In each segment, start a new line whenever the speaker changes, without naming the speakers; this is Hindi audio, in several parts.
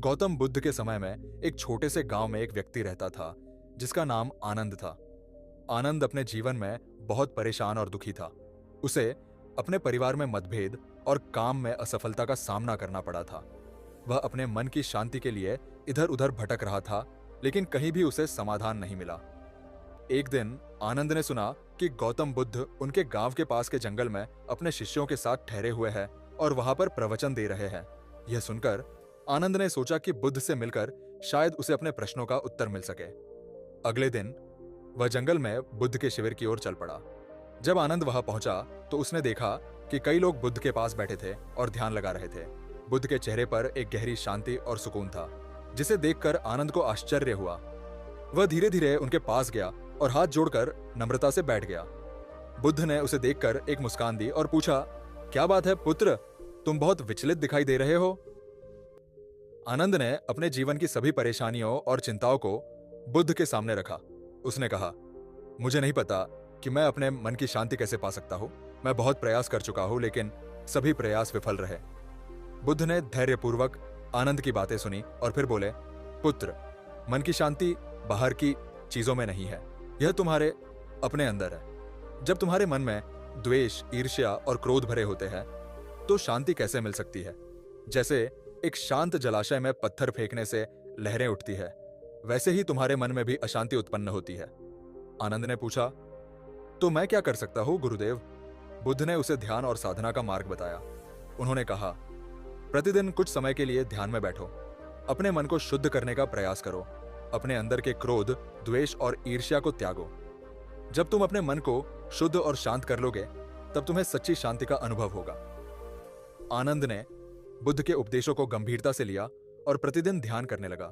गौतम बुद्ध के समय में एक छोटे से गांव में एक व्यक्ति रहता था जिसका नाम आनंद था। आनंद अपने जीवन में बहुत परेशान और दुखी था। उसे अपने परिवार में मतभेद और काम में असफलता का सामना करना पड़ा था। वह अपने मन की शांति के लिए इधर उधर भटक रहा था, लेकिन कहीं भी उसे समाधान नहीं मिला। एक दिन आनंद ने सुना कि गौतम बुद्ध उनके गांव के पास के जंगल में अपने शिष्यों के साथ ठहरे हुए हैं और वहां पर प्रवचन दे रहे हैं। यह सुनकर आनंद ने सोचा कि बुद्ध से मिलकर शायद उसे अपने प्रश्नों का उत्तर मिल सके। अगले दिन वह जंगल में बुद्ध के शिविर की ओर चल पड़ा। जब आनंद वहां पहुंचा तो उसने देखा कि कई लोग बुद्ध के पास बैठे थे और ध्यान लगा रहे थे। बुद्ध के चेहरे पर एक गहरी शांति और सुकून था, जिसे देखकर आनंद को आश्चर्य हुआ। वह धीरे धीरे उनके पास गया और हाथ जोड़कर नम्रता से बैठ गया। बुद्ध ने उसे देखकर एक मुस्कान दी और पूछा, क्या बात है पुत्र, तुम बहुत विचलित दिखाई दे रहे हो। आनंद ने अपने जीवन की सभी परेशानियों और चिंताओं को बुद्ध के सामने रखा। उसने कहा, मुझे नहीं पता कि मैं अपने मन की शांति कैसे पा सकता हूं। मैं बहुत प्रयास कर चुका हूं, लेकिन सभी प्रयास विफल रहे। बुद्ध ने धैर्यपूर्वक आनंद की बातें सुनी और फिर बोले, पुत्र, मन की शांति बाहर की चीजों में नहीं है, यह तुम्हारे अपने अंदर है। जब तुम्हारे मन में द्वेष, ईर्ष्या और क्रोध भरे होते हैं तो शांति कैसे मिल सकती है। जैसे एक शांत जलाशय में पत्थर फेंकने से लहरें उठती है, वैसे ही तुम्हारे मन में भी अशांति उत्पन्न होती है। आनंद ने पूछा, तो मैं क्या कर सकता हूं गुरुदेव। बुद्ध ने उसे ध्यान और साधना का मार्ग बताया। उन्होंने कहा, प्रतिदिन कुछ समय के लिए ध्यान में बैठो, अपने मन को शुद्ध करने का प्रयास करो, अपने अंदर के क्रोध, द्वेष और ईर्ष्या को त्यागो। जब तुम अपने मन को शुद्ध और शांत कर लोगे तब तुम्हें सच्ची शांति का अनुभव होगा। आनंद ने बुद्ध के उपदेशों को गंभीरता से लिया और प्रतिदिन ध्यान करने लगा।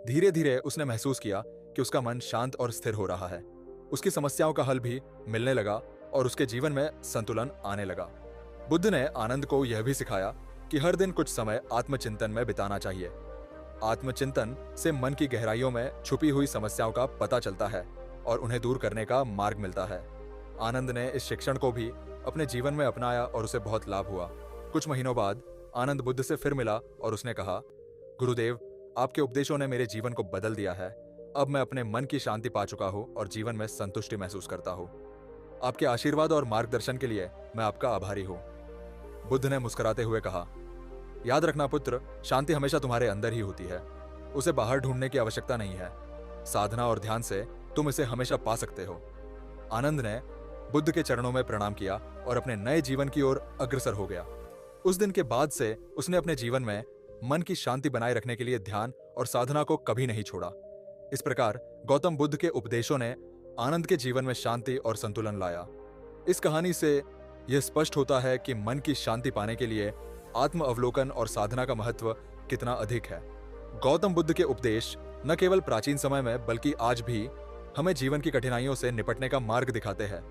धीरे धीरे उसने महसूस किया कि उसका मन शांत और स्थिर हो रहा है। उसकी समस्याओं का हल भी मिलने लगा और उसके जीवन में संतुलन आने लगा। बुद्ध ने आनंद को यह भी सिखाया कि हर दिन कुछ समय आत्मचिंतन में बिताना चाहिए। आत्मचिंतन से मन की गहराइयों में छुपी हुई समस्याओं का पता चलता है और उन्हें दूर करने का मार्ग मिलता है। आनंद ने इस शिक्षण को भी अपने जीवन में अपनाया और उसे बहुत लाभ हुआ। कुछ महीनों बाद आनंद बुद्ध से फिर मिला और उसने कहा, गुरुदेव, आपके उपदेशों ने मेरे जीवन को बदल दिया है। अब मैं अपने मन की शांति पा चुका हूं और जीवन में संतुष्टि महसूस करता हूं। आपके आशीर्वाद और मार्गदर्शन के लिए मैं आपका आभारी हूं। बुद्ध ने मुस्कुराते हुए कहा, याद रखना पुत्र, शांति हमेशा तुम्हारे अंदर ही होती है, उसे बाहर ढूंढने की आवश्यकता नहीं है। साधना और ध्यान से तुम इसे हमेशा पा सकते हो। आनंद ने बुद्ध के चरणों में प्रणाम किया और अपने नए जीवन की ओर अग्रसर हो गया। उस दिन के बाद से उसने अपने जीवन में मन की शांति बनाए रखने के लिए ध्यान और साधना को कभी नहीं छोड़ा। इस प्रकार गौतम बुद्ध के उपदेशों ने आनंद के जीवन में शांति और संतुलन लाया। इस कहानी से यह स्पष्ट होता है कि मन की शांति पाने के लिए आत्म अवलोकन और साधना का महत्व कितना अधिक है। गौतम बुद्ध के उपदेश न केवल प्राचीन समय में बल्कि आज भी हमें जीवन की कठिनाइयों से निपटने का मार्ग दिखाते हैं।